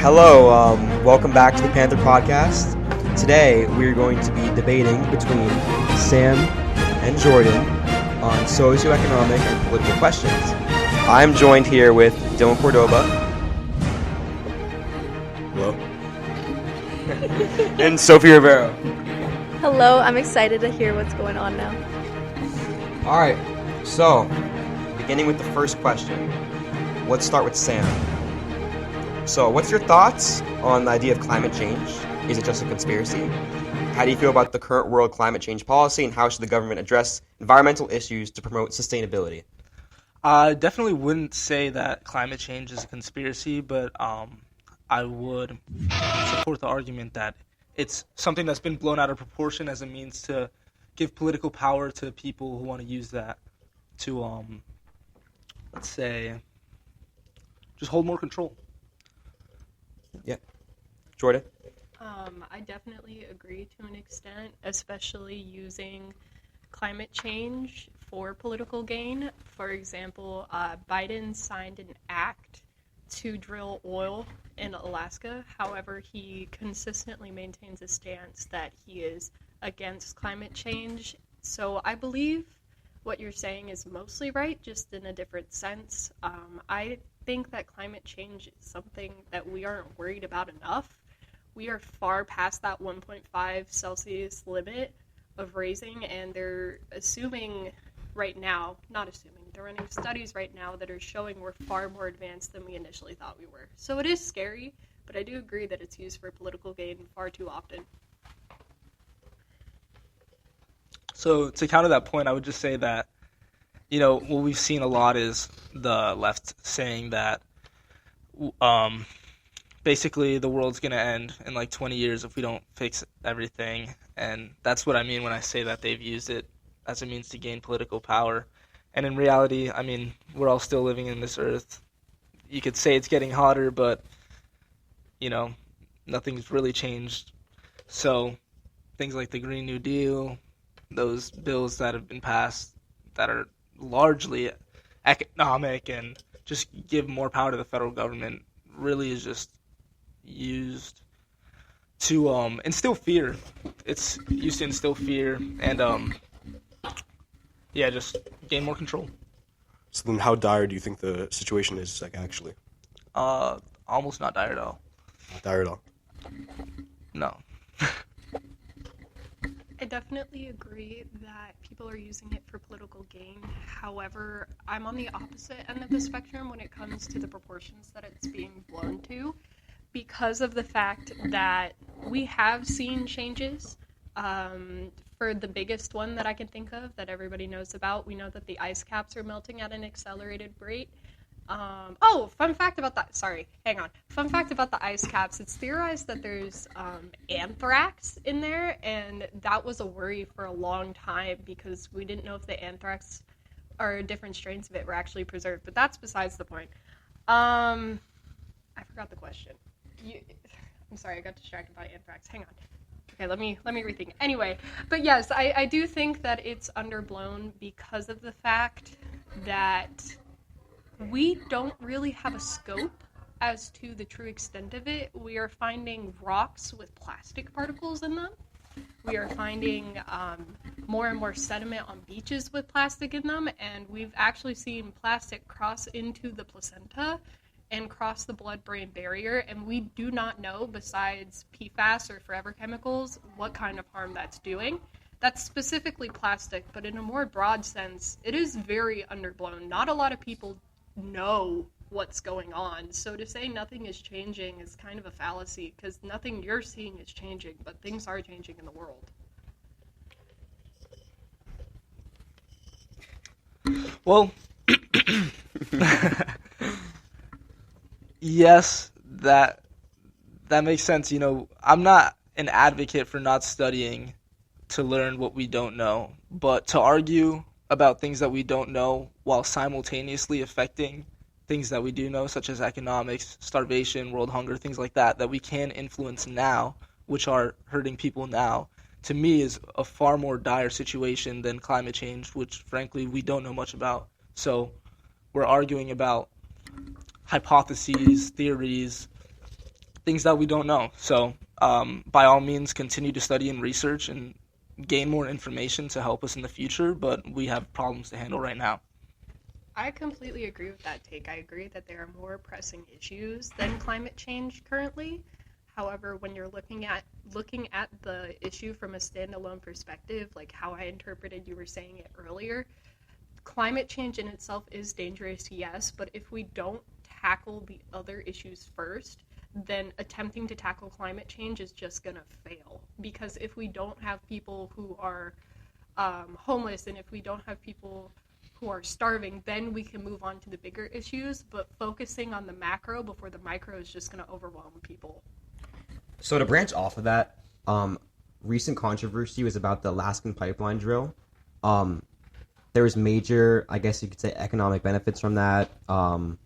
Hello, welcome back to the Panther Podcast. Today, we're going to be debating between Sam and Jordan on socioeconomic and political questions. I'm joined here with Dylan Cordoba. Hello. And Sophie Rivera. Hello, I'm excited to hear what's going on now. All right, so, beginning with the first question, let's start with Sam. So, what's your thoughts on the idea of climate change? Is it just a conspiracy? How do you feel about the current world climate change policy, and how should the government address environmental issues to promote sustainability? I definitely wouldn't say that climate change is a conspiracy, but I would support the argument that it's something that's been blown out of proportion as a means to give political power to people who want to use that to, let's say, just hold more control. Yeah. Jordan? I definitely agree to an extent, especially using climate change for political gain. For example, Biden signed an act to drill oil in Alaska. However, he consistently maintains a stance that he is against climate change. So I believe what you're saying is mostly right, just in a different sense. I think that climate change is something that we aren't worried about enough. We are far past that 1.5 Celsius limit of raising, and they're assuming right now, not assuming, they're running studies right now that are showing we're far more advanced than we initially thought we were. So it is scary, but I do agree that it's used for political gain far too often. So to counter that point, I would just say that, what we've seen a lot is the left saying that basically the world's going to end in like 20 years if we don't fix everything. And that's what I mean when I say that they've used it as a means to gain political power. And in reality, I mean, we're all still living in this earth. You could say it's getting hotter, but, nothing's really changed. So things like the Green New Deal, those bills that have been passed that are largely economic and just give more power to the federal government really is just used to instill fear. It's used to instill fear and just gain more control. So then how dire do you think the situation is, actually? Almost not dire at all. Not dire at all? No. I definitely agree that people are using it for political gain. However, I'm on the opposite end of the spectrum when it comes to the proportions that it's being blown to, because of the fact that we have seen changes. For the biggest one that I can think of that everybody knows about, we know that the ice caps are melting at an accelerated rate. Fun fact about that. Fun fact about the ice caps. It's theorized that there's anthrax in there, and that was a worry for a long time because we didn't know if the anthrax or different strains of it were actually preserved. But that's besides the point. I forgot the question. I'm sorry, I got distracted by anthrax. Hang on. Okay, let me rethink. Anyway, but yes, I do think that it's underblown because of the fact that we don't really have a scope as to the true extent of it. We are finding rocks with plastic particles in them. We are finding more and more sediment on beaches with plastic in them, and we've actually seen plastic cross into the placenta and cross the blood-brain barrier, and we do not know, besides PFAS or forever chemicals, what kind of harm that's doing. That's specifically plastic, but in a more broad sense, it is very underblown. Not a lot of people know what's going on. So to say nothing is changing is kind of a fallacy, because nothing you're seeing is changing, but things are changing in the world. Well, yes, that makes sense. I'm not an advocate for not studying to learn what we don't know, but to argue about things that we don't know while simultaneously affecting things that we do know, such as economics, starvation, world hunger, things like that we can influence now, which are hurting people now, to me is a far more dire situation than climate change, which frankly we don't know much about. So we're arguing about hypotheses, theories, things that we don't know. So by all means, continue to study and research and gain more information to help us in the future, but we have problems to handle right now. I completely agree with that take. I agree that there are more pressing issues than climate change currently. However, when you're looking at the issue from a standalone perspective, like how I interpreted you were saying it earlier, climate change in itself is dangerous, yes, but if we don't tackle the other issues first, then attempting to tackle climate change is just gonna fail. Because if we don't have people who are homeless, and if we don't have people who are starving, then we can move on to the bigger issues, but focusing on the macro before the micro is just going to overwhelm people. So to branch off of that, recent controversy was about the Alaskan pipeline drill. There was major, I guess you could say, economic benefits from that. You're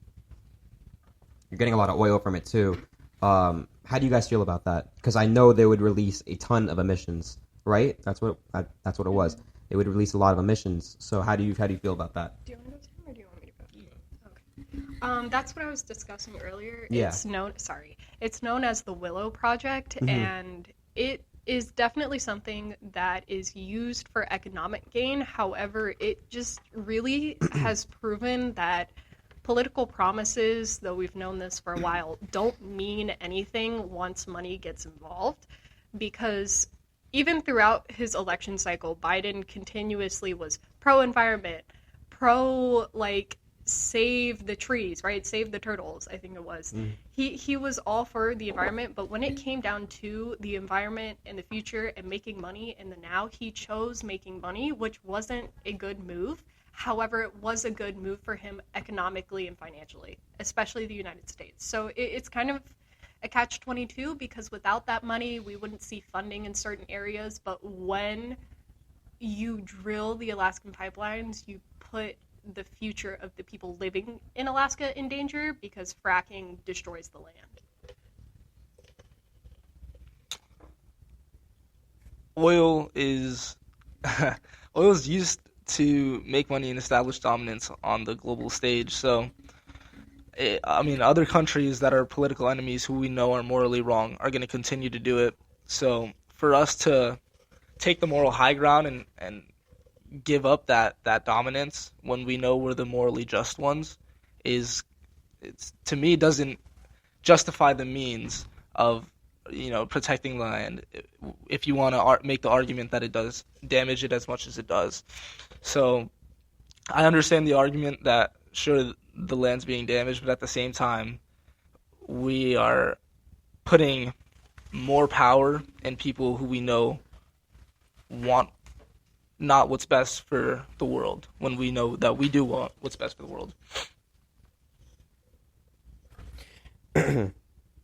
getting a lot of oil from it too. How do you guys feel about that? Because I know they would release a ton of emissions, right? That's what it was. They would release a lot of emissions. So how do you feel about that? Do you want to go, Tim, or do you want me to go? Okay. That's what I was discussing earlier. Yeah. It's known as the Willow Project, and it is definitely something that is used for economic gain. However, it just really has proven that political promises, though we've known this for a while, don't mean anything once money gets involved, because even throughout his election cycle, Biden continuously was pro-environment, save the trees, right? Save the turtles, I think it was. He was all for the environment, but when it came down to the environment in the future and making money in the now, he chose making money, which wasn't a good move. However, it was a good move for him economically and financially, especially the United States. So it's kind of a catch-22, because without that money, we wouldn't see funding in certain areas. But when you drill the Alaskan pipelines, you put the future of the people living in Alaska in danger, because fracking destroys the land. Oil is used to make money and establish dominance on the global stage. So other countries that are political enemies who we know are morally wrong are going to continue to do it. So for us to take the moral high ground and give up that dominance when we know we're the morally just ones to me doesn't justify the means of protecting the land if you want to make the argument that it does damage it as much as it does. So I understand the argument that sure, the land's being damaged, but at the same time, we are putting more power in people who we know want not what's best for the world, when we know that we do want what's best for the world. Your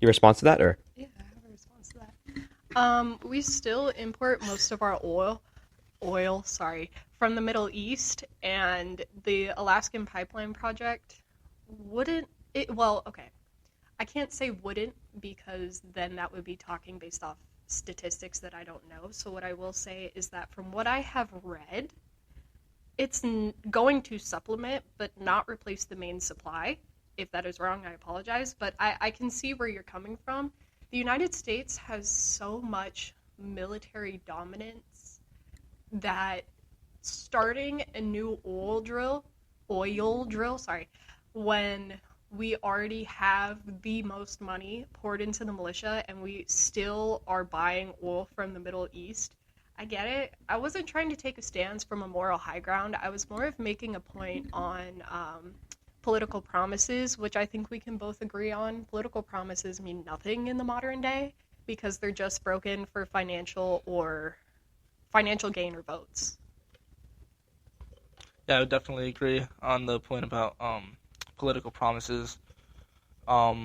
response to that, or? Yeah, I have a response to that. We still import most of our oil, from the Middle East, and the Alaskan pipeline project I can't say wouldn't, because then that would be talking based off statistics that I don't know. So what I will say is that from what I have read, it's going to supplement but not replace the main supply. If that is wrong, I apologize, but I can see where you're coming from. The United States has so much military dominance that starting a new oil drill, when we already have the most money poured into the militia and we still are buying oil from the Middle East. I get it. I wasn't trying to take a stance from a moral high ground. I was more of making a point on political promises, which I think we can both agree on. Political promises mean nothing in the modern day because they're just broken for financial gain or votes. Yeah, I would definitely agree on the point about political promises. But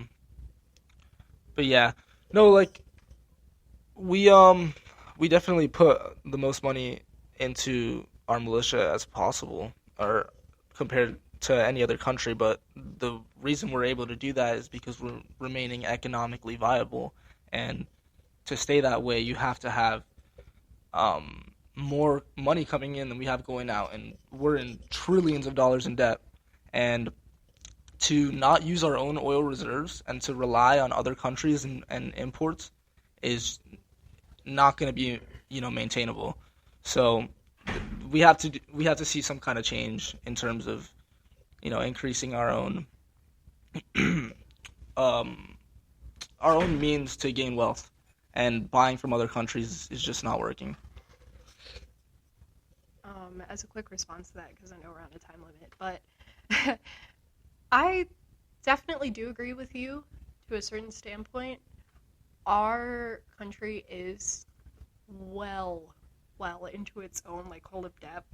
yeah, no, like we definitely put the most money into our militia as possible, or compared to any other country. But the reason we're able to do that is because we're remaining economically viable, and to stay that way, you have to have more money coming in than we have going out, and we're in trillions of dollars in debt. And to not use our own oil reserves and to rely on other countries and imports is not going to be, maintainable. So we have to see some kind of change in terms of, increasing our own means to gain wealth, and buying from other countries is just not working. As a quick response to that, because I know we're on a time limit, but I definitely do agree with you to a certain standpoint. Our country is well into its own hole of debt,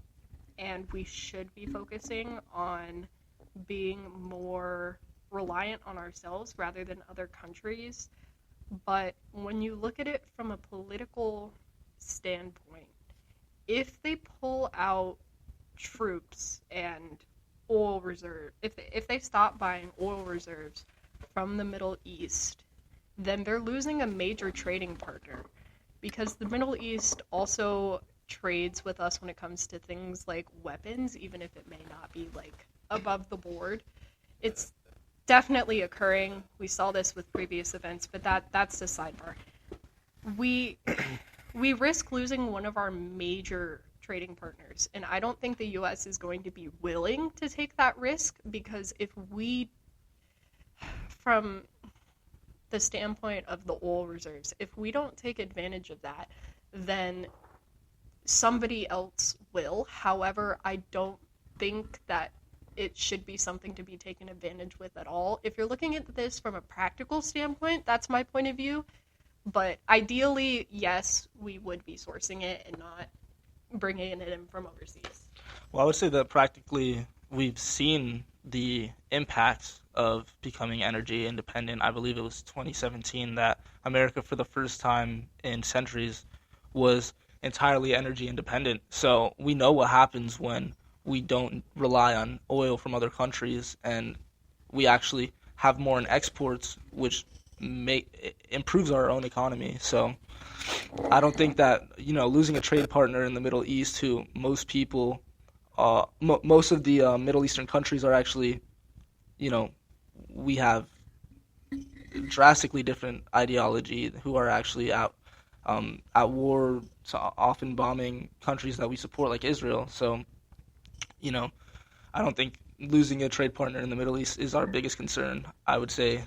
and we should be focusing on being more reliant on ourselves rather than other countries. But when you look at it from a political standpoint, if they pull out troops and oil reserve, if they stop buying oil reserves from the Middle East, then they're losing a major trading partner, because the Middle East also trades with us when it comes to things like weapons, even if it may not be above the board. It's definitely occurring. We saw this with previous events, but that's the sidebar. We risk losing one of our major trading partners, and I don't think the U.S. is going to be willing to take that risk, because from the standpoint of the oil reserves, if we don't take advantage of that, then somebody else will. However, I don't think that it should be something to be taken advantage with at all. If you're looking at this from a practical standpoint, that's my point of view. But ideally, yes, we would be sourcing it and not bringing it in from overseas. Well, I would say that practically we've seen the impacts of becoming energy independent. I believe it was 2017 that America, for the first time in centuries, was entirely energy independent. So we know what happens when we don't rely on oil from other countries, and we actually have more in exports, which improves our own economy. So I don't think that, losing a trade partner in the Middle East, who most people, most of the Middle Eastern countries are actually, we have drastically different ideology, who are actually at war, often bombing countries that we support, like Israel. So, I don't think losing a trade partner in the Middle East is our biggest concern. I would say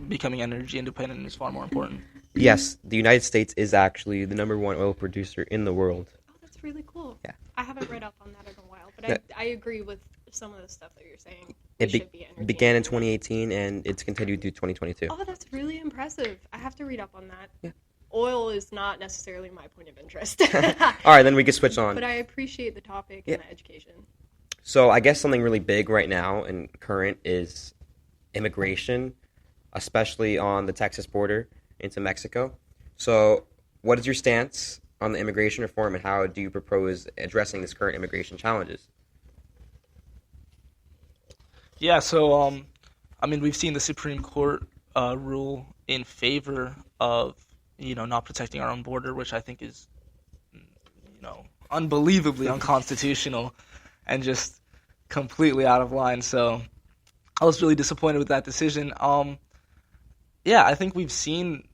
becoming energy independent is far more important. Yes, the United States is actually the number one oil producer in the world. Oh, that's really cool. Yeah. I haven't read up on that in a while, but Yeah. I agree with some of the stuff that you're saying. It should be energy began in independent. 2018, and it's continued through 2022. Oh, that's really impressive. I have to read up on that. Yeah. Oil is not necessarily my point of interest. All right, then we can switch on. But I appreciate the topic and the education. So I guess something really big right now and current is immigration, especially on the Texas border into Mexico. So what is your stance on the immigration reform, and how do you propose addressing this current immigration challenges? Yeah, so we've seen the Supreme Court rule in favor of not protecting our own border, which I think is unbelievably unconstitutional and just completely out of line. So I was really disappointed with that decision. Yeah, I think we've seen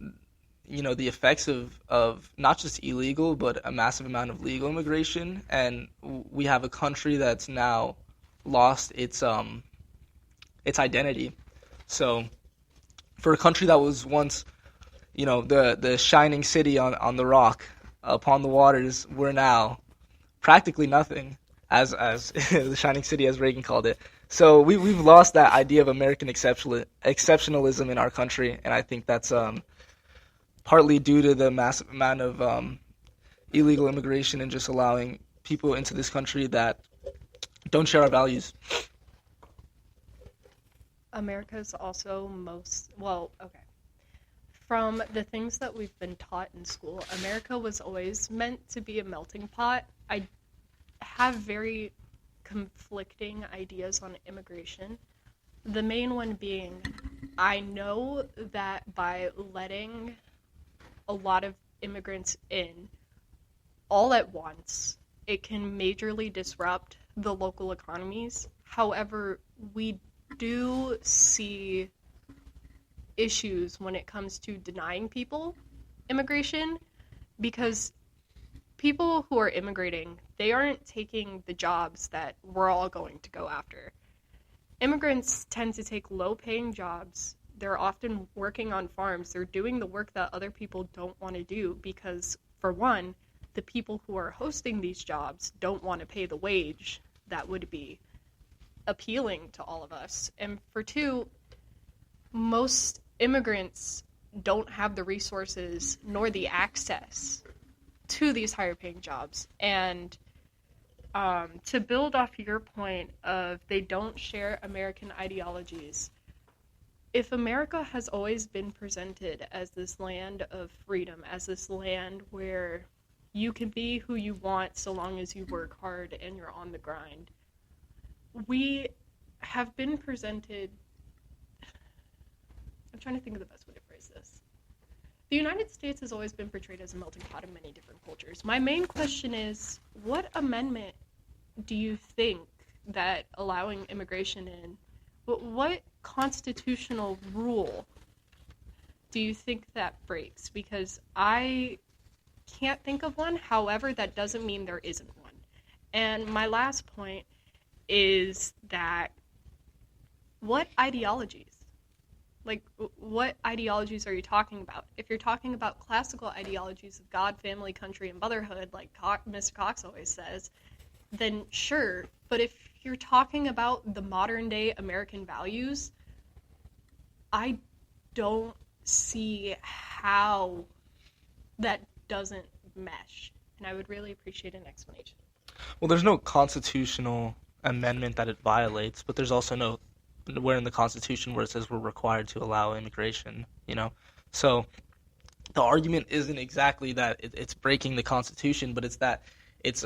the effects of not just illegal but a massive amount of legal immigration, and we have a country that's now lost its identity. So for a country that was once the shining city on the rock upon the waters, we're now practically nothing, as the shining city, as Reagan called it. So we've lost that idea of American exceptionalism in our country, and I think that's partly due to the massive amount of illegal immigration and just allowing people into this country that don't share our values. America's also okay. From the things that we've been taught in school, America was always meant to be a melting pot. I have very conflicting ideas on immigration. The main one being, I know that by letting a lot of immigrants in all at once, it can majorly disrupt the local economies. However, we do see issues when it comes to denying people immigration, because people who are immigrating, they aren't taking the jobs that we're all going to go after. Immigrants tend to take low-paying jobs. They're often working on farms. They're doing the work that other people don't want to do because, for one, the people who are hosting these jobs don't want to pay the wage that would be appealing to all of us. And for two, most immigrants don't have the resources nor the access to these higher paying jobs. And to build off your point of they don't share American ideologies, if America has always been presented as this land of freedom, as this land where you can be who you want so long as you work hard and you're on the grind, we have been presented, I'm trying to think of the best way to phrase this. The United States has always been portrayed as a melting pot of many different cultures. My main question is, what amendment do you think that allowing immigration in, what constitutional rule do you think that breaks? Because I can't think of one. However, that doesn't mean there isn't one. And my last point is that what ideologies? Like, what ideologies are you talking about? If you're talking about classical ideologies of God, family, country, and motherhood, like Mr. Cox always says, then sure. But if you're talking about the modern day American values, I don't see how that doesn't mesh. And I would really appreciate an explanation. Well, there's no constitutional amendment that it violates, but there's also nowhere in the Constitution where it says we're required to allow immigration, So the argument isn't exactly that it's breaking the Constitution, but it's that it's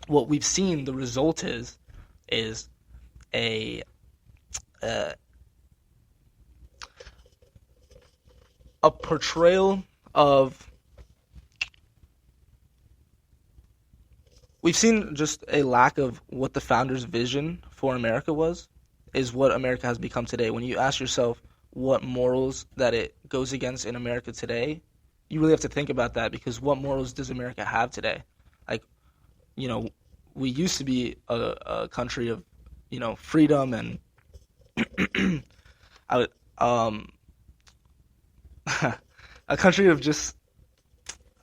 what we've seen. The result is a portrayal of. We've seen just a lack of what the founders' vision for America is what America has become today. When you ask yourself what morals that it goes against in America today, you really have to think about that, because what morals does America have today? Like, we used to be a country of, freedom and a country of just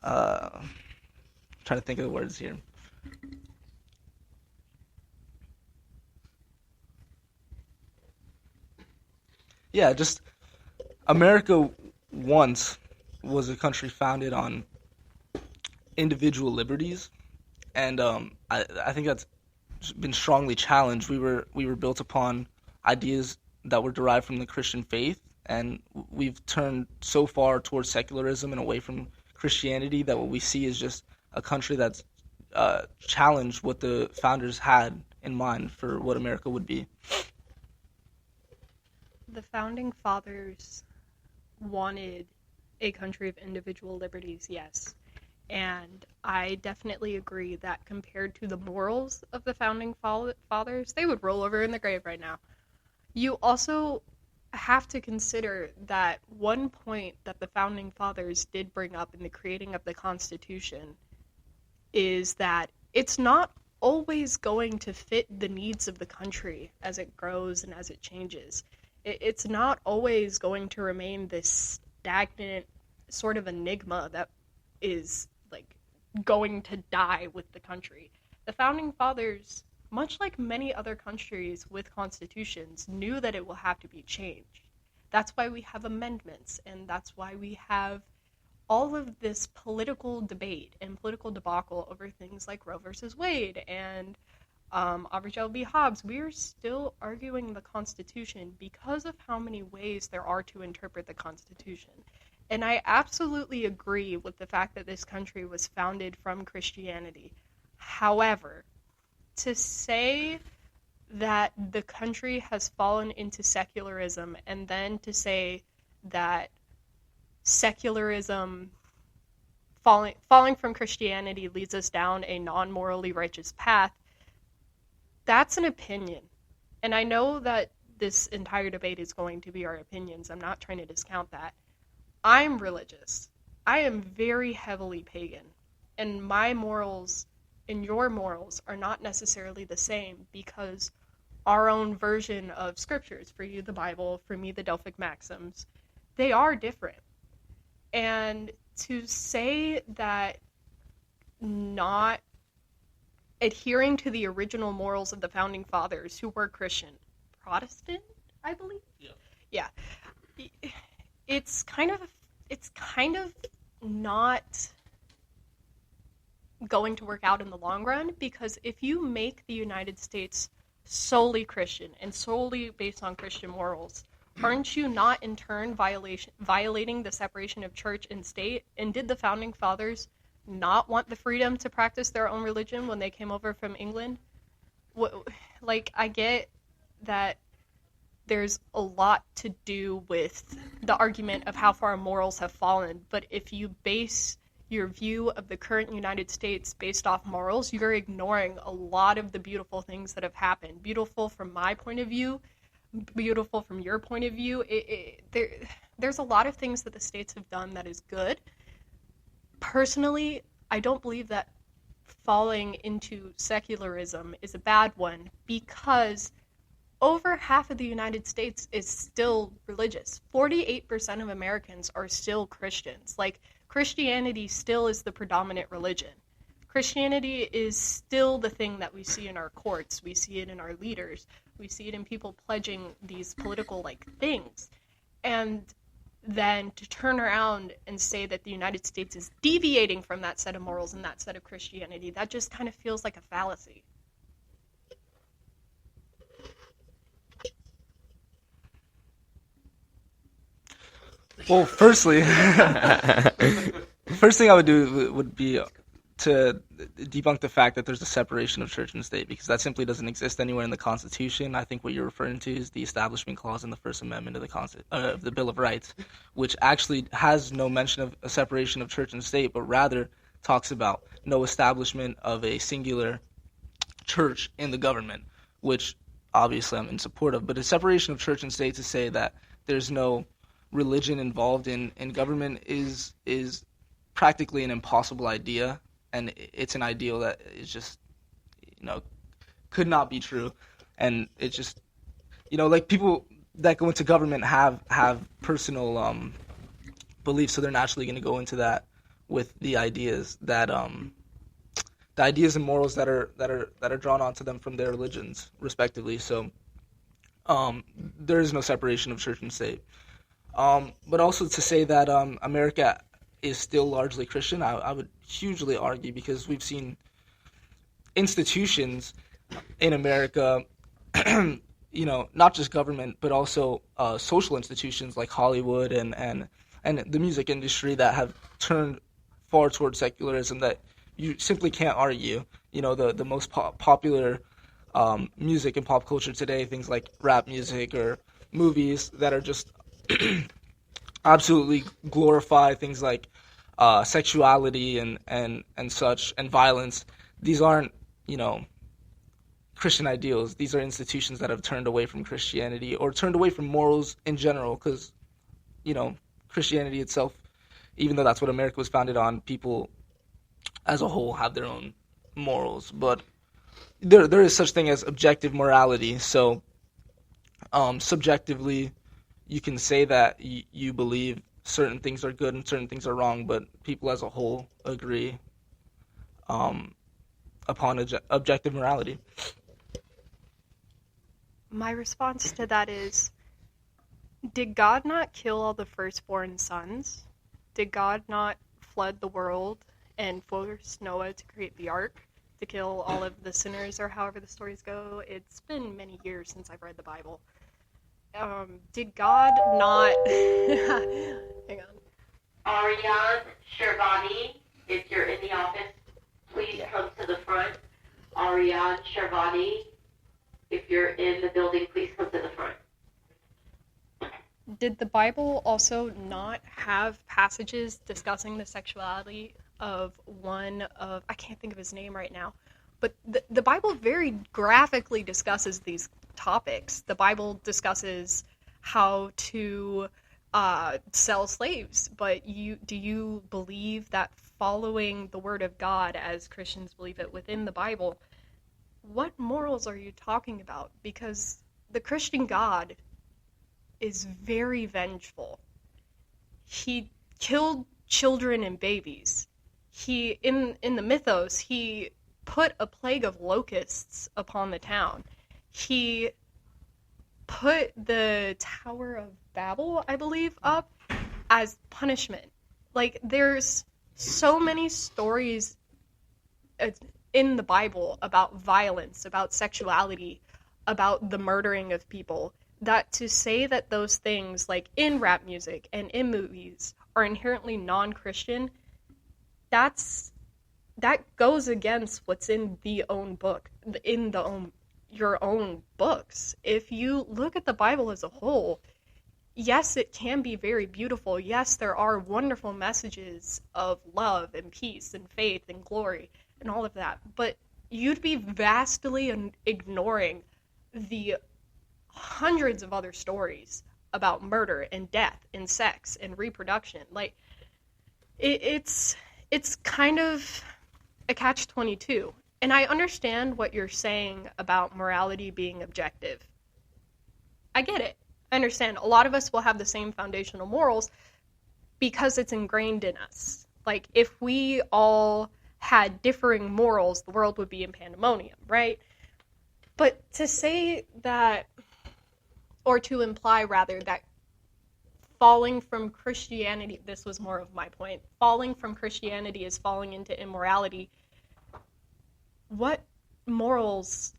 trying to think of the words here. Yeah, just America once was a country founded on individual liberties, and I think that's been strongly challenged. We were built upon ideas that were derived from the Christian faith, and we've turned so far towards secularism and away from Christianity that what we see is just a country that's challenged what the founders had in mind for what America would be. The founding fathers wanted a country of individual liberties, yes. And I definitely agree that compared to the morals of the founding fathers, they would roll over in the grave right now. You also have to consider that one point that the founding fathers did bring up in the creating of the Constitution is that it's not always going to fit the needs of the country as it grows and as it changes. It's not always going to remain this stagnant sort of enigma that is like going to die with the country. The founding fathers, much like many other countries with constitutions, knew that it will have to be changed. That's why we have amendments, and that's why we have all of this political debate and political debacle over things like Roe versus Wade and Avergel v. Hobbs. We are still arguing the Constitution because of how many ways there are to interpret the Constitution. And I absolutely agree with the fact that this country was founded from Christianity. However, to say that the country has fallen into secularism and then to say that secularism falling from Christianity leads us down a non-morally righteous path, that's an opinion. And I know that this entire debate is going to be our opinions. I'm not trying to discount that. I'm religious. I am very heavily pagan. And my morals and your morals are not necessarily the same because our own version of scriptures, for you the Bible, for me the Delphic Maxims, they are different. And to say that not adhering to the original morals of the founding fathers, who were Christian, Protestant, I believe? Yeah. It's kind of not going to work out in the long run, because if you make the United States solely Christian and solely based on Christian morals, aren't you not in turn violating the separation of church and state? And did the founding fathers not want the freedom to practice their own religion when they came over from England? Like, I get that there's a lot to do with the argument of how far morals have fallen, but if you base your view of the current United States based off morals, you're ignoring a lot of the beautiful things that have happened. Beautiful from my point of view, beautiful from your point of view. There's a lot of things that the states have done that is good. Personally, I don't believe that falling into secularism is a bad one, because over half of the United States is still religious. 48% of Americans are still Christians. Like, Christianity still is the predominant religion. Christianity is still the thing that we see in our courts. We see it in our leaders. We see it in people pledging these political, things. And then to turn around and say that the United States is deviating from that set of morals and that set of Christianity, that just kind of feels like a fallacy. Well, firstly, first thing I would do would be to debunk the fact that there's a separation of church and state, because that simply doesn't exist anywhere in the Constitution. I think what you're referring to is the Establishment Clause in the First Amendment of the Bill of Rights, which actually has no mention of a separation of church and state, but rather talks about no establishment of a singular church in the government, which obviously I'm in support of. But a separation of church and state, to say that there's no religion involved in government, is practically an impossible idea, and it's an ideal that is just, could not be true. And it just, people that go into government have personal beliefs, so they're naturally going to go into that with the ideas that the ideas and morals that are drawn onto them from their religions respectively. So there is no separation of church and state. But also to say that America is still largely Christian, I would hugely argue, because we've seen institutions in America, not just government, but also social institutions like Hollywood and the music industry that have turned far towards secularism that you simply can't argue. The most popular music in pop culture today, things like rap music or movies that are just absolutely glorify things like sexuality and such, and violence. These aren't, Christian ideals. These are institutions that have turned away from Christianity, or turned away from morals in general, because, Christianity itself, even though that's what America was founded on, people as a whole have their own morals. But there is such thing as objective morality. So subjectively, you can say that you believe certain things are good and certain things are wrong, but people as a whole agree upon objective morality. My response to that is, did God not kill all the firstborn sons? Did God not flood the world and force Noah to create the ark to kill all of the sinners, or however the stories go? It's been many years since I've read the Bible. Did God not... Hang on. Aryan Shervani, if you're in the office, please come to the front. Aryan Shervani, if you're in the building, please come to the front. Did the Bible also not have passages discussing the sexuality of I can't think of his name right now, but the Bible very graphically discusses these topics. The Bible discusses how to sell slaves, but do you believe that following the Word of God, as Christians believe it within the Bible, what morals are you talking about? Because the Christian God is very vengeful. He killed children and babies. He, in the mythos, he put a plague of locusts upon the town. He put the Tower of Babel, I believe, up as punishment. Like, there's so many stories in the Bible about violence, about sexuality, about the murdering of people, that to say that those things, like in rap music and in movies, are inherently non-Christian, that goes against what's in your own books. If you look at the Bible as a whole, yes, it can be very beautiful. Yes, there are wonderful messages of love and peace and faith and glory and all of that, but you'd be vastly ignoring the hundreds of other stories about murder and death and sex and reproduction. Like, it's kind of a catch-22. And I understand what you're saying about morality being objective. I get it. I understand. A lot of us will have the same foundational morals because it's ingrained in us. Like, if we all had differing morals, the world would be in pandemonium, right? But to say that, or to imply rather, that falling from Christianity, this was more of my point, falling from Christianity is falling into immorality, what morals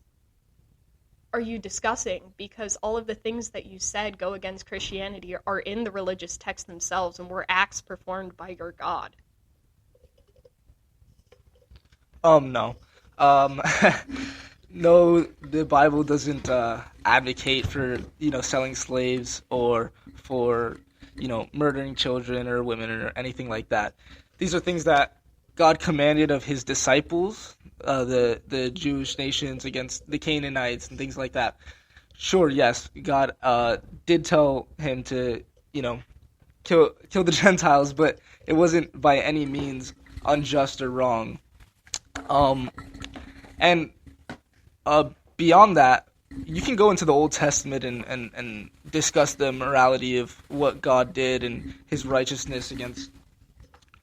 are you discussing? Because all of the things that you said go against Christianity are in the religious texts themselves and were acts performed by your God. No. No, the Bible doesn't advocate for, selling slaves or for, murdering children or women or anything like that. These are things that God commanded of his disciples, the Jewish nations against the Canaanites and things like that. Sure, yes, God did tell him to, kill the Gentiles, but it wasn't by any means unjust or wrong. And beyond that, you can go into the Old Testament and discuss the morality of what God did and his righteousness against,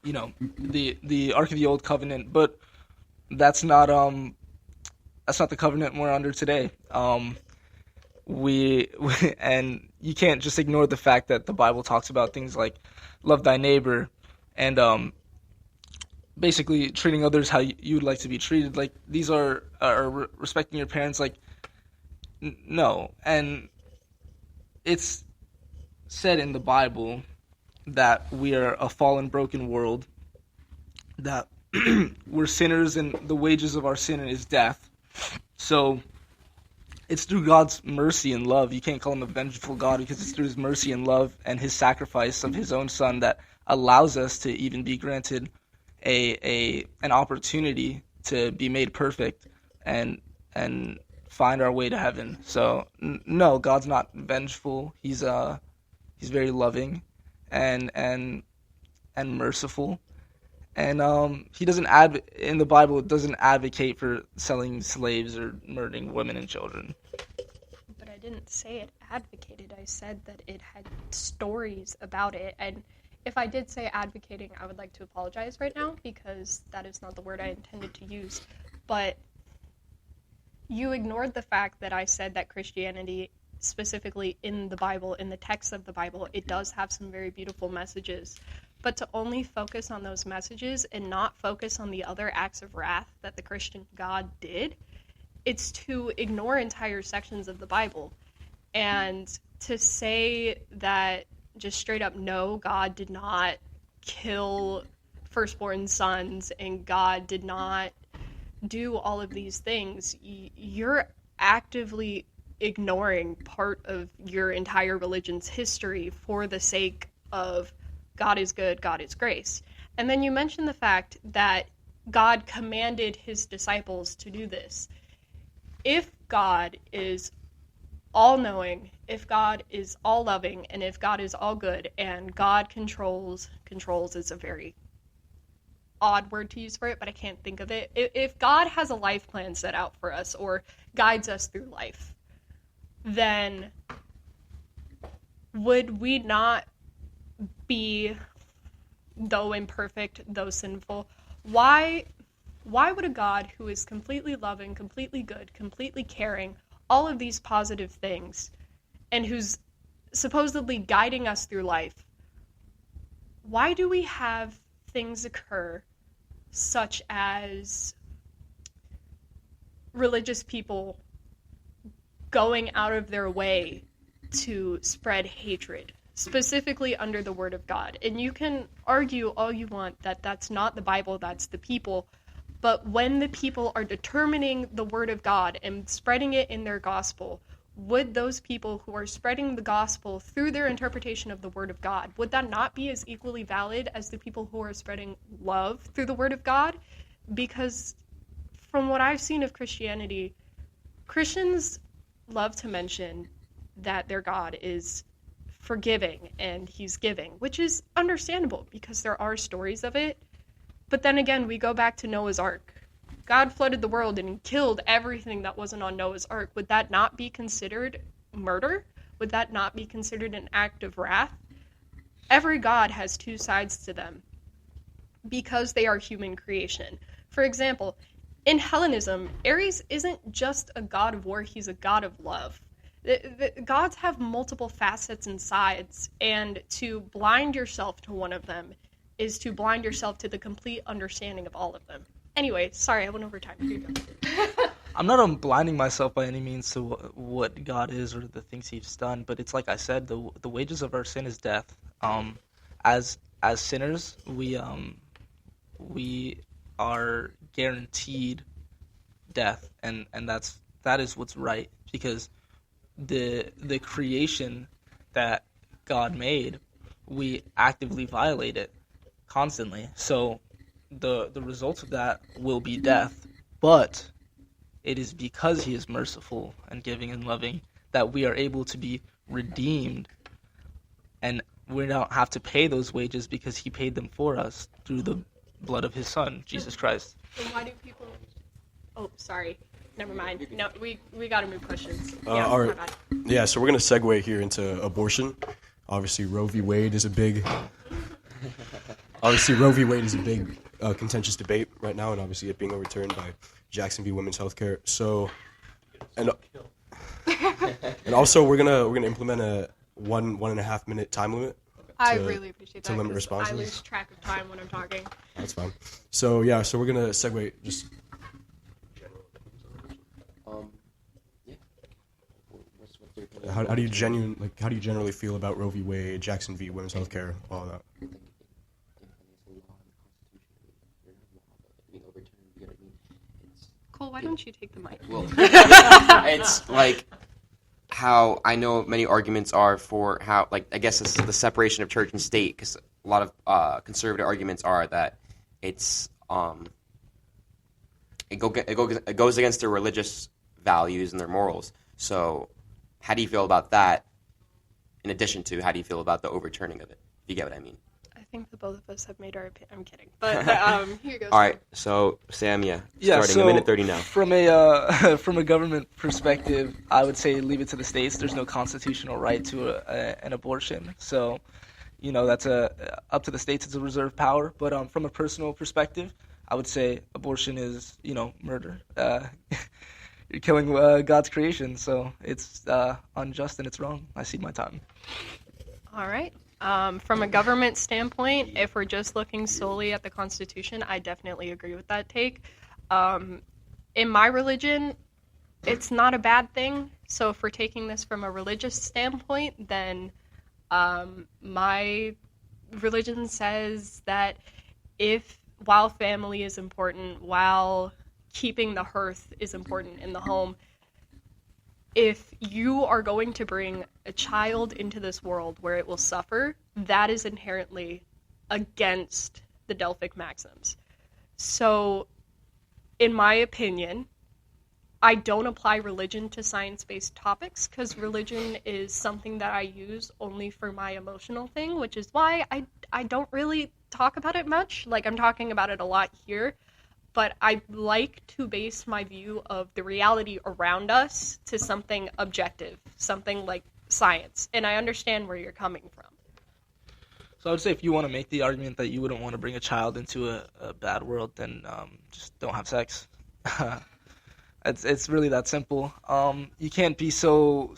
the Ark of the Old Covenant, but that's not the covenant we're under today. We and you can't just ignore the fact that the Bible talks about things like love thy neighbor and basically treating others how you would like to be treated. Like, these are respecting your parents. Like, no. And it's said in the Bible that we are a fallen, broken world, that we're sinners and the wages of our sin is death. So it's through God's mercy and love. You can't call him a vengeful God because it's through his mercy and love and his sacrifice of his own son that allows us to even be granted an opportunity to be made perfect and find our way to heaven. So no, God's not vengeful. He's very loving and merciful. And he doesn't in the Bible, it doesn't advocate for selling slaves or murdering women and children. But I didn't say it advocated. I said that it had stories about it. And if I did say advocating, I would like to apologize right now because that is not the word I intended to use. But you ignored the fact that I said that Christianity, specifically in the Bible, in the text of the Bible, it does have some very beautiful messages. But to only focus on those messages and not focus on the other acts of wrath that the Christian God did, it's to ignore entire sections of the Bible. And to say that just straight up, no, God did not kill firstborn sons and God did not do all of these things, you're actively ignoring part of your entire religion's history for the sake of God is good, God is grace. And then you mentioned the fact that God commanded his disciples to do this. If God is all-knowing, if God is all-loving, and if God is all-good, and God controls is a very odd word to use for it, but I can't think of it. If God has a life plan set out for us or guides us through life, then would we not be, though imperfect, though sinful, why would a God who is completely loving, completely good, completely caring, all of these positive things, and who's supposedly guiding us through life, why do we have things occur such as religious people going out of their way to spread hatred, specifically under the Word of God? And you can argue all you want that that's not the Bible, that's the people, but when the people are determining the Word of God and spreading it in their gospel, would those people who are spreading the gospel through their interpretation of the Word of God, would that not be as equally valid as the people who are spreading love through the Word of God? Because from what I've seen of Christianity, Christians love to mention that their God is forgiving and he's giving, which is understandable because there are stories of it. But then again, we go back to Noah's Ark. God flooded the world and killed everything that wasn't on Noah's Ark. Would that not be considered murder? Would that not be considered an act of wrath? Every God has two sides to them because they are human creation. For example, in Hellenism, Ares isn't just a god of war, he's a god of love. The gods have multiple facets and sides, and to blind yourself to one of them is to blind yourself to the complete understanding of all of them. Anyway, sorry, I went over time. Here you go. I'm not blinding myself by any means to what God is or the things He's done, but it's like I said, the wages of our sin is death. As sinners, we are guaranteed death, and that is what's right, because the creation that God made, we actively violate it constantly. So the results of that will be death, but it is because He is merciful and giving and loving that we are able to be redeemed, and we don't have to pay those wages because He paid them for us through the blood of His Son, Jesus Christ. So why do people... Oh, sorry. Never mind. No, we got to move questions. All right. My bad. Yeah, so we're going to segue here into abortion. Obviously, Roe v. Wade is a big contentious debate right now, and obviously it being overturned by Jackson v. Women's Healthcare. So, and also we're gonna implement a 1.5 minute time limit. I really appreciate that. To limit 'cause responses. I lose track of time when I'm talking. That's fine. So yeah, so we're gonna segue just. How do you generally feel about Roe v. Wade, Jackson v. Women's Healthcare, all of that? Cole, why don't you take the mic? Well, it's like how I know many arguments are for how, like, I guess this is the separation of church and state, because a lot of conservative arguments are that it's it goes against their religious values and their morals. So how do you feel about that, in addition to how do you feel about the overturning of it? If you get what I mean. I think the both of us have made our opinion. I'm kidding. But here goes. All right, so Sam, starting so a minute 30 now. From a government perspective, I would say leave it to the states. There's no constitutional right to an abortion, so that's up to the states. It's a reserved power. But from a personal perspective, I would say abortion is murder. You're killing God's creation, so it's unjust and it's wrong. I cede my time. All right. From a government standpoint, if we're just looking solely at the Constitution, I definitely agree with that take. In my religion, it's not a bad thing. So if we're taking this from a religious standpoint, then my religion says that while family is important, while keeping the hearth is important in the home, if you are going to bring a child into this world where it will suffer, that is inherently against the Delphic maxims. So, in my opinion, I don't apply religion to science-based topics because religion is something that I use only for my emotional thing, which is why I don't really talk about it much. Like, I'm talking about it a lot here, but I like to base my view of the reality around us to something objective, something like science, and I understand where you're coming from. So I would say if you want to make the argument that you wouldn't want to bring a child into a bad world, then just don't have sex. It's really that simple. You can't be so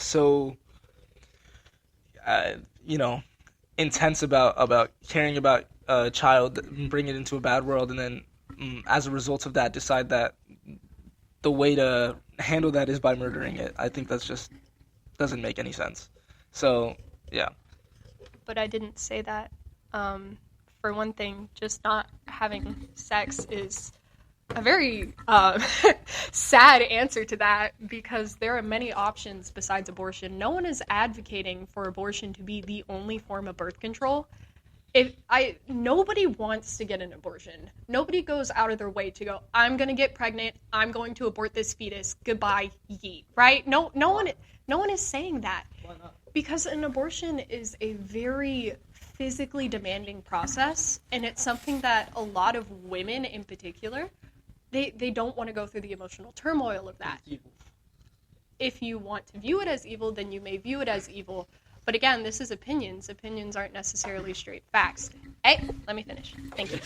intense about caring about a child and bring it into a bad world, and then as a result of that decide that the way to handle that is by murdering it. I think that's just doesn't make any sense. So yeah. But I didn't say that. For one thing, just not having sex is a very sad answer to that, because there are many options besides abortion. No one is advocating for abortion to be the only form of birth control. Nobody wants to get an abortion. Nobody goes out of their way to go, I'm going to get pregnant, I'm going to abort this fetus, goodbye, yeet, right? No one is saying that. Why not? Because an abortion is a very physically demanding process, and it's something that a lot of women in particular, they don't want to go through the emotional turmoil of that. If you want to view it as evil, then you may view it as evil. But again, this is opinions. Opinions aren't necessarily straight facts. Hey, let me finish. Thank you.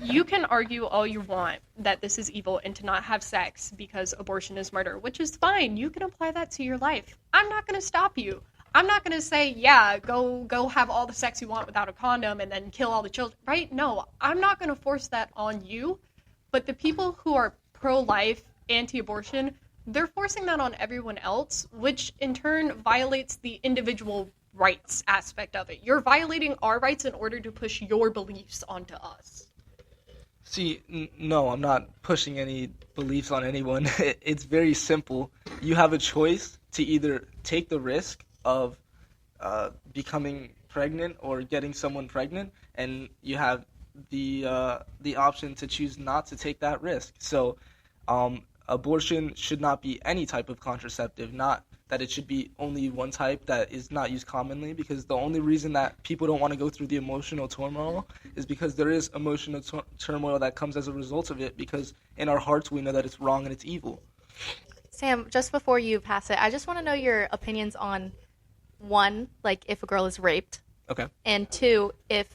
You can argue all you want that this is evil and to not have sex because abortion is murder, which is fine. You can apply that to your life. I'm not going to stop you. I'm not going to say, yeah, go have all the sex you want without a condom and then kill all the children, right? No, I'm not going to force that on you. But the people who are pro-life, anti-abortion, they're forcing that on everyone else, which in turn violates the individual rights aspect of it. You're violating our rights in order to push your beliefs onto us. See, no, I'm not pushing any beliefs on anyone. It's very simple. You have a choice to either take the risk of becoming pregnant or getting someone pregnant, and you have the option to choose not to take that risk. So abortion should not be any type of contraceptive, not that it should be only one type that is not used commonly, because the only reason that people don't want to go through the emotional turmoil is because there is emotional turmoil that comes as a result of it, because in our hearts we know that it's wrong and it's evil. Sam, just before you pass it, I just want to know your opinions on, one, like if a girl is raped, Okay. and two, if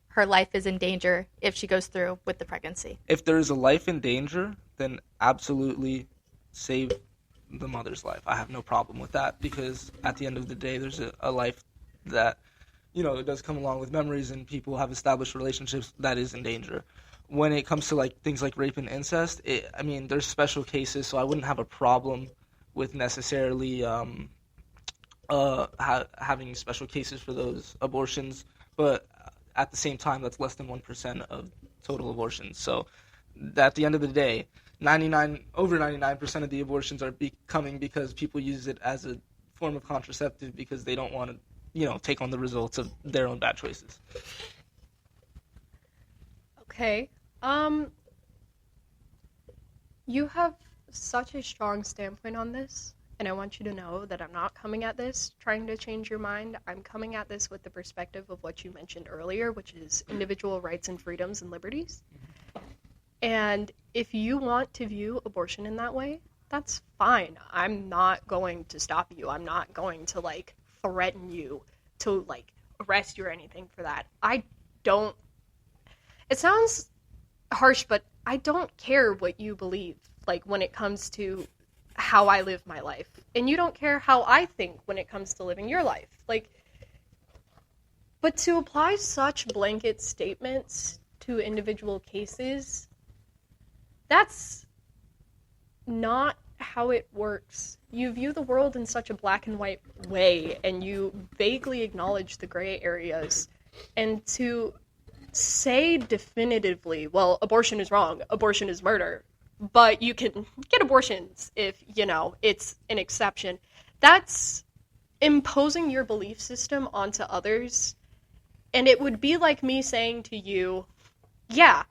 her life is in danger if she goes through with the pregnancy. If there is a life in danger, then absolutely save the mother's life. I have no problem with that, because at the end of the day, there's a life that, it does come along with memories, and people have established relationships that is in danger. When it comes to like things like rape and incest, there's special cases, so I wouldn't have a problem with necessarily having special cases for those abortions, but at the same time, that's less than 1% of total abortions. So at the end of the day, over 99% of the abortions are becoming because people use it as a form of contraceptive because they don't want to, take on the results of their own bad choices. Okay. You have such a strong standpoint on this, and I want you to know that I'm not coming at this trying to change your mind. I'm coming at this with the perspective of what you mentioned earlier, which is individual rights and freedoms and liberties. And if you want to view abortion in that way, that's fine. I'm not going to stop you. I'm not going to, threaten you to, arrest you or anything for that. It sounds harsh, but I don't care what you believe, when it comes to how I live my life. And you don't care how I think when it comes to living your life. But to apply such blanket statements to individual cases, that's not how it works. You view the world in such a black and white way, and you vaguely acknowledge the gray areas. And to say definitively, well, abortion is wrong, abortion is murder, but you can get abortions if, it's an exception. That's imposing your belief system onto others. And it would be like me saying to you, yeah,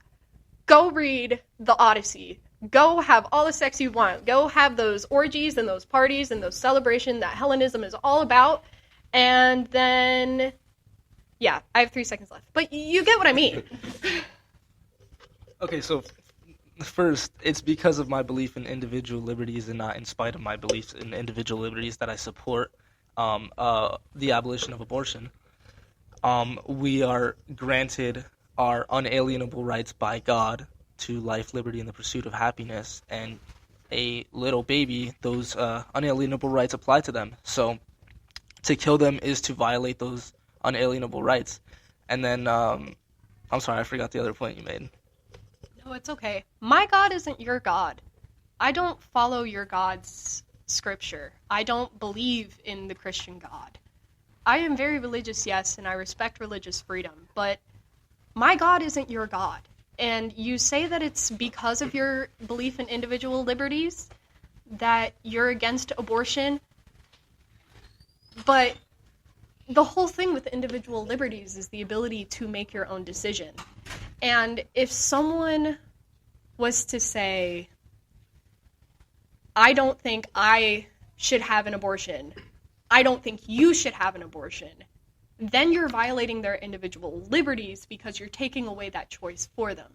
go read the Odyssey. Go have all the sex you want. Go have those orgies and those parties and those celebrations that Hellenism is all about. And then, yeah, I have 3 seconds left. But you get what I mean. Okay, so first, it's because of my belief in individual liberties and not in spite of my beliefs in individual liberties that I support the abolition of abortion. We are granted our unalienable rights by God to life, liberty, and the pursuit of happiness, and a little baby, those unalienable rights apply to them. So to kill them is to violate those unalienable rights. And then, I'm sorry, I forgot the other point you made. No, it's okay. My God isn't your God. I don't follow your God's scripture. I don't believe in the Christian God. I am very religious, yes, and I respect religious freedom, but my God isn't your God. And you say that it's because of your belief in individual liberties that you're against abortion, but the whole thing with individual liberties is the ability to make your own decision. And if someone was to say, I don't think I should have an abortion, I don't think you should have an abortion, then you're violating their individual liberties because you're taking away that choice for them.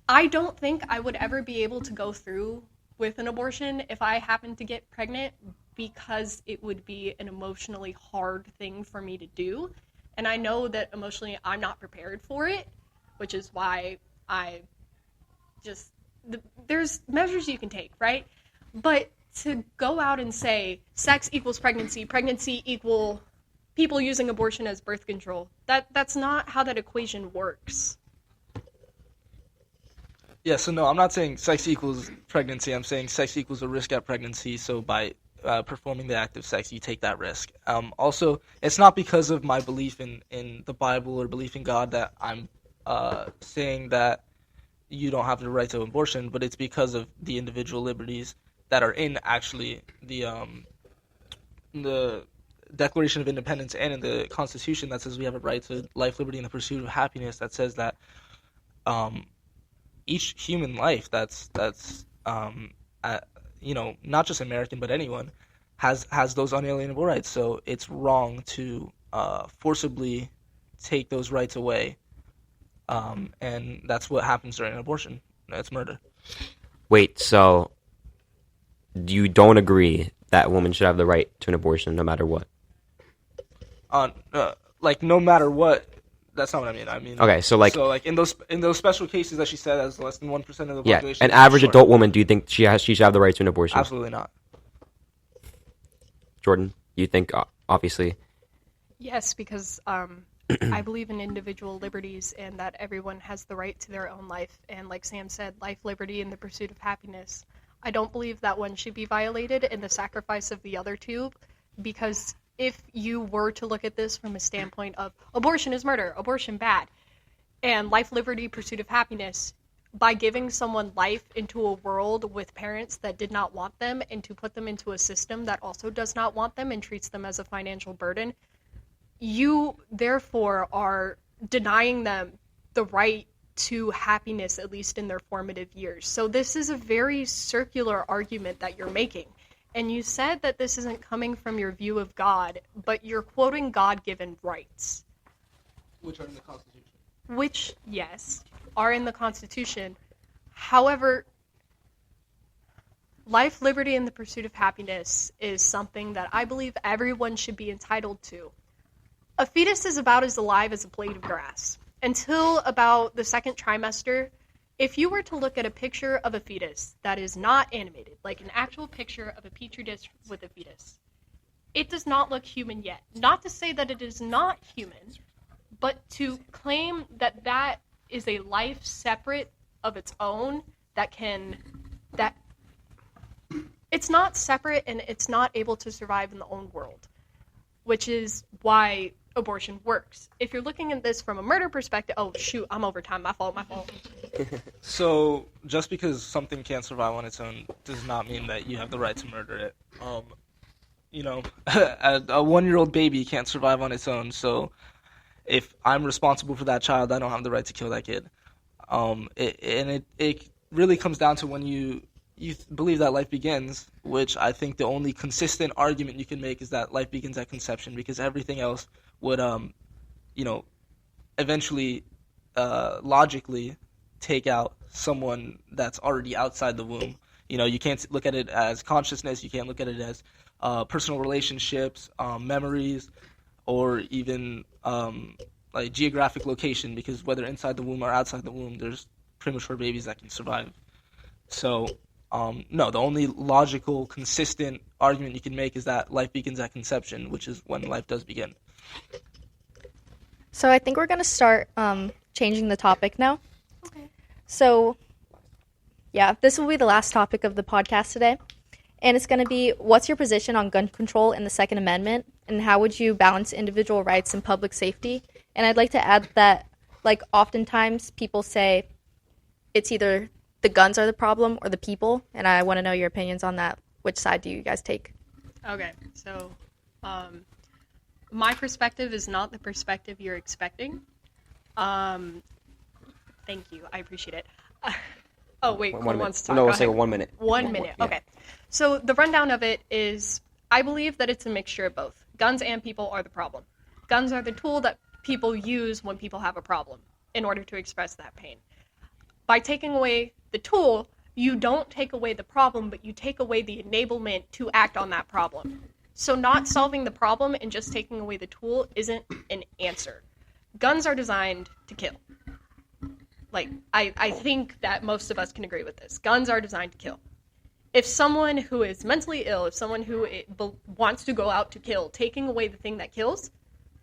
I don't think I would ever be able to go through with an abortion if I happened to get pregnant because it would be an emotionally hard thing for me to do. And I know that emotionally I'm not prepared for it, which is why there's measures you can take, right? But to go out and say sex equals pregnancy, pregnancy equal people using abortion as birth control, that's not how that equation works. Yeah, so no, I'm not saying sex equals pregnancy. I'm saying sex equals a risk at pregnancy. So by performing the act of sex, you take that risk. Also, it's not because of my belief in the Bible or belief in God that I'm saying that you don't have the right to abortion, but it's because of the individual liberties that are in actually the Declaration of Independence and in the Constitution that says we have a right to life, liberty, and the pursuit of happiness. That says that each human life that's not just American but anyone has those unalienable rights. So it's wrong to forcibly take those rights away, and that's what happens during an abortion. It's murder. Wait, so you don't agree that a woman should have the right to an abortion no matter what? No matter what. That's not what I mean. I mean, okay, so in those special cases that she said as less than 1% of the population. Yeah, an average adult woman. Do you think she should have the right to an abortion? Absolutely not. Jordan, you think obviously? Yes, because I believe in individual liberties and that everyone has the right to their own life. And like Sam said, life, liberty, and the pursuit of happiness. I don't believe that one should be violated in the sacrifice of the other two, because if you were to look at this from a standpoint of abortion is murder, abortion bad, and life, liberty, pursuit of happiness, by giving someone life into a world with parents that did not want them and to put them into a system that also does not want them and treats them as a financial burden, you therefore are denying them the right to happiness, at least in their formative years. So this is a very circular argument that you're making. And you said that this isn't coming from your view of God, but you're quoting God-given rights. Which are in the Constitution. Which, yes, are in the Constitution. However, life, liberty, and the pursuit of happiness is something that I believe everyone should be entitled to. A fetus is about as alive as a blade of grass. Until about the second trimester, if you were to look at a picture of a fetus that is not animated, like an actual picture of a petri dish with a fetus, it does not look human yet. Not to say that it is not human, but to claim that that is a life separate of its own that it's not separate and it's not able to survive in the own world, which is why abortion works. If you're looking at this from a murder perspective, oh shoot, I'm over time, my fault. So just because something can't survive on its own does not mean that you have the right to murder it. A 1-year-old baby can't survive on its own, so if I'm responsible for that child, I don't have the right to kill that kid. It really comes down to when you believe that life begins, which I think the only consistent argument you can make is that life begins at conception, because everything else would, eventually, logically take out someone that's already outside the womb. You can't look at it as consciousness, you can't look at it as personal relationships, memories, or even like geographic location, because whether inside the womb or outside the womb, there's premature babies that can survive. So, no, the only logical, consistent argument you can make is that life begins at conception, which is when life does begin. So I think we're going to start changing the topic now. Okay. So, yeah, this will be the last topic of the podcast today. And it's going to be, what's your position on gun control in the Second Amendment? And how would you balance individual rights and public safety? And I'd like to add that, like, oftentimes people say it's either the guns are the problem or the people. And I want to know your opinions on that. Which side do you guys take? Okay, so my perspective is not the perspective you're expecting. Thank you, I appreciate it. Oh, wait, One Cole minute. wants to talk. No, Go we'll say ahead. 1 minute. One minute, yeah. okay. So the rundown of it is, I believe that it's a mixture of both. Guns and people are the problem. Guns are the tool that people use when people have a problem in order to express that pain. By taking away the tool, you don't take away the problem, but you take away the enablement to act on that problem. So not solving the problem and just taking away the tool isn't an answer. Guns are designed to kill. Like, I think that most of us can agree with this. Guns are designed to kill. If someone who is mentally ill, if someone who wants to go out to kill, taking away the thing that kills,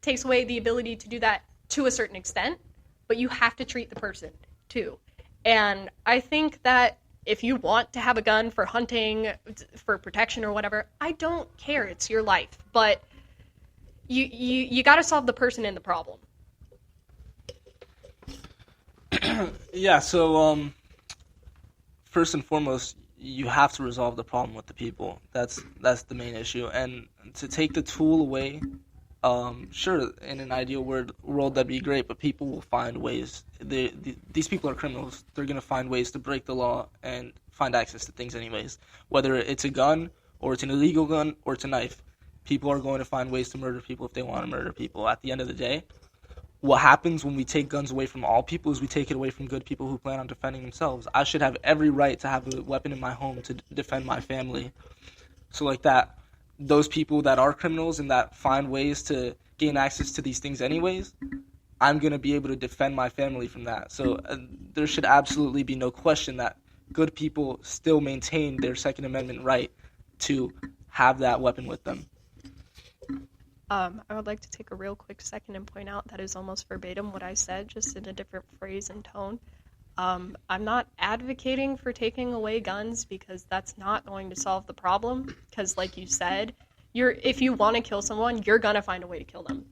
takes away the ability to do that to a certain extent, but you have to treat the person too. And I think that if you want to have a gun for hunting, for protection or whatever, I don't care. It's your life. But you got to solve the person in the problem. Yeah, so first and foremost, you have to resolve the problem with the people. That's the main issue. And to take the tool away, sure, in an ideal world that'd be great, but people will find ways. These people are criminals. They're going to find ways to break the law and find access to things anyways. Whether it's a gun, or it's an illegal gun, or it's a knife, people are going to find ways to murder people if they want to murder people. At the end of the day, what happens when we take guns away from all people is we take it away from good people who plan on defending themselves. I should have every right to have a weapon in my home to defend my family. So like that, those people that are criminals and that find ways to gain access to these things anyways, I'm going to be able to defend my family from that. So there should absolutely be no question that good people still maintain their Second Amendment right to have that weapon with them. I would like to take a real quick second and point out that is almost verbatim what I said, just in a different phrase and tone. I'm not advocating for taking away guns because that's not going to solve the problem. Because, like you said, if you want to kill someone, you're gonna find a way to kill them.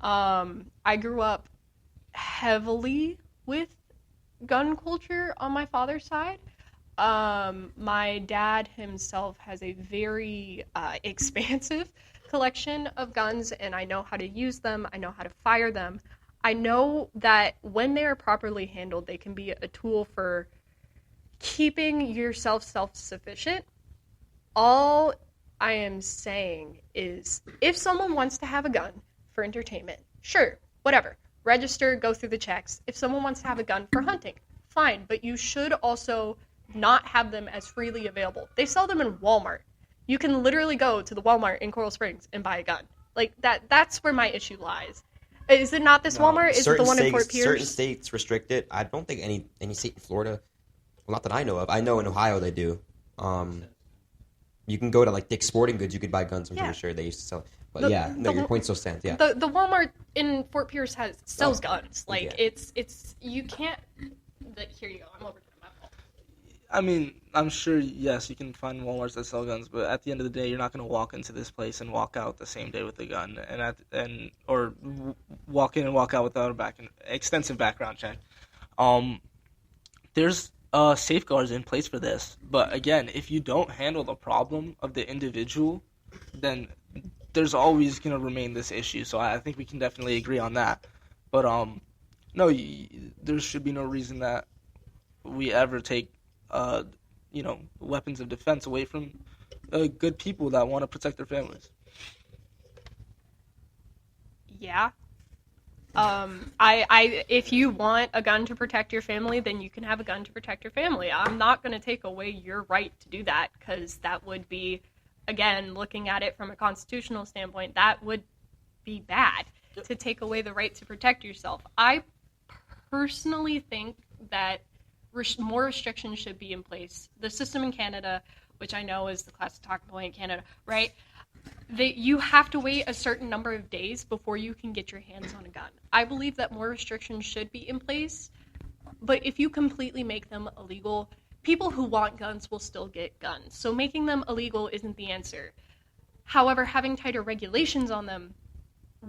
I grew up heavily with gun culture on my father's side. My dad himself has a very expansive collection of guns, and I know how to use them. I know how to fire them. I know that when they are properly handled, they can be a tool for keeping yourself self-sufficient. All I am saying is, if someone wants to have a gun for entertainment, sure, whatever. Register, go through the checks. If someone wants to have a gun for hunting, fine, but you should also not have them as freely available. They sell them in Walmart. You can literally go to the Walmart in Coral Springs and buy a gun. Like, that's where my issue lies. Is it not this Walmart? Is it the one in Fort Pierce? Certain states restrict it. I don't think any state in Florida, well, not that I know of. I know in Ohio they do. You can go to, like, Dick's Sporting Goods. You could buy guns. I'm pretty sure they used to sell. But your point still stands. Yeah. The Walmart in Fort Pierce sells guns. Like, yeah. it's you can't. Here you go. I'm over to my fault. I mean, I'm sure, yes, you can find Walmarts that sell guns, but at the end of the day, you're not going to walk into this place and walk out the same day with a gun, or walk in and walk out without extensive background check. There's safeguards in place for this, but again, if you don't handle the problem of the individual, then there's always going to remain this issue. So I think we can definitely agree on that. But no, there should be no reason that we ever take weapons of defense away from good people that want to protect their families. Yeah. If you want a gun to protect your family, then you can have a gun to protect your family. I'm not going to take away your right to do that, because that would be, again, looking at it from a constitutional standpoint, that would be bad to take away the right to protect yourself. I personally think that more restrictions should be in place. The system in Canada, which I know is the classic talking point in Canada, right? You have to wait a certain number of days before you can get your hands on a gun. I believe that more restrictions should be in place, but if you completely make them illegal, people who want guns will still get guns. So making them illegal isn't the answer. However, having tighter regulations on them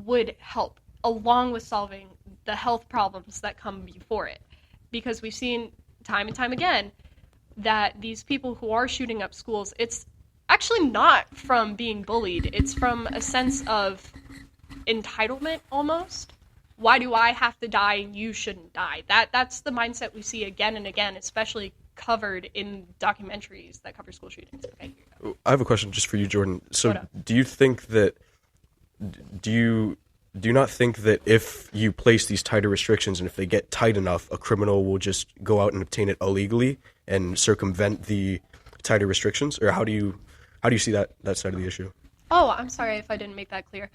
would help, along with solving the health problems that come before it. Because we've seen time and time again that these people who are shooting up schools, it's actually not from being bullied. It's from a sense of entitlement, almost. Why do I have to die and you shouldn't die? That's the mindset we see again and again, especially covered in documentaries that cover school shootings. Okay. I have a question just for you, Jordan. So do you think that, do you not think that if you place these tighter restrictions and if they get tight enough, a criminal will just go out and obtain it illegally and circumvent the tighter restrictions? Or how do you see that side of the issue? Oh, I'm sorry if I didn't make that clear.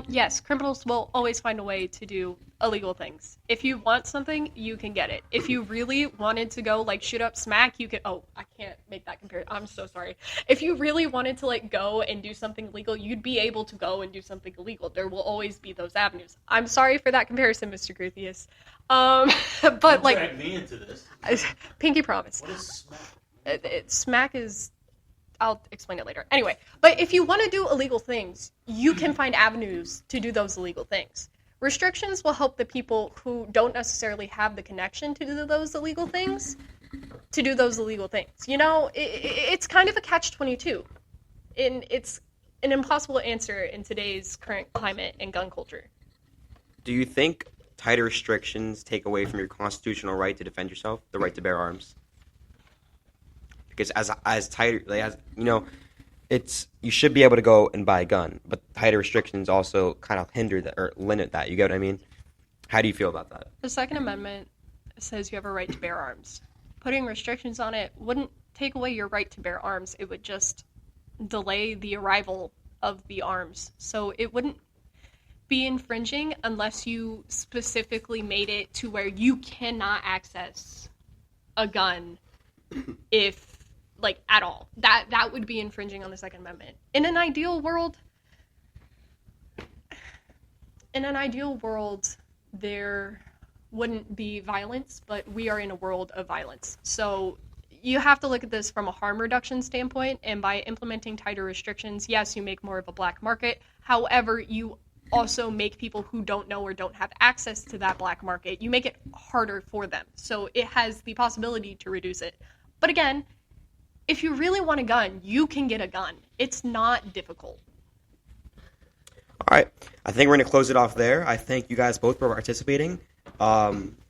Yes, criminals will always find a way to do illegal things. If you want something, you can get it. If you really wanted to go, shoot up smack, you could... Oh, I can't make that comparison. I'm so sorry. If you really wanted to, go and do something illegal, you'd be able to go and do something illegal. There will always be those avenues. I'm sorry for that comparison, Mr. Gruthius. But, Don't drag me into this. Pinky promise. What is smack? Smack is... I'll explain it later. Anyway, but if you want to do illegal things, you can find avenues to do those illegal things. Restrictions will help the people who don't necessarily have the connection to do those illegal things, it's kind of a catch-22. And it's an impossible answer in today's current climate and gun culture. Do you think tighter restrictions take away from your constitutional right to defend yourself, the right to bear arms? Because as tighter, it's you should be able to go and buy a gun, but tighter restrictions also kind of hinder that or limit that. You get what I mean? How do you feel about that? The Second Amendment says you have a right to bear arms. Putting restrictions on it wouldn't take away your right to bear arms. It would just delay the arrival of the arms. So it wouldn't be infringing unless you specifically made it to where you cannot access a gun if at all. That would be infringing on the Second Amendment. In an ideal world, there wouldn't be violence, but we are in a world of violence. So you have to look at this from a harm reduction standpoint, and by implementing tighter restrictions, yes, you make more of a black market. However, you also make people who don't know or don't have access to that black market, you make it harder for them. So it has the possibility to reduce it. But again, if you really want a gun, you can get a gun. It's not difficult. All right. I think we're going to close it off there. I thank you guys both for participating.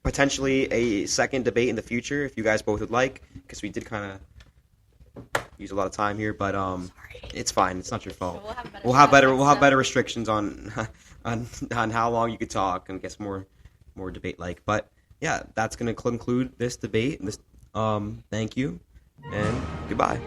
Potentially a second debate in the future if you guys both would like, because we did kind of use a lot of time here, but it's fine. It's not your fault. We'll have better restrictions on how long you could talk and guess more debate like. But yeah, that's going to conclude this debate. Thank you and goodbye.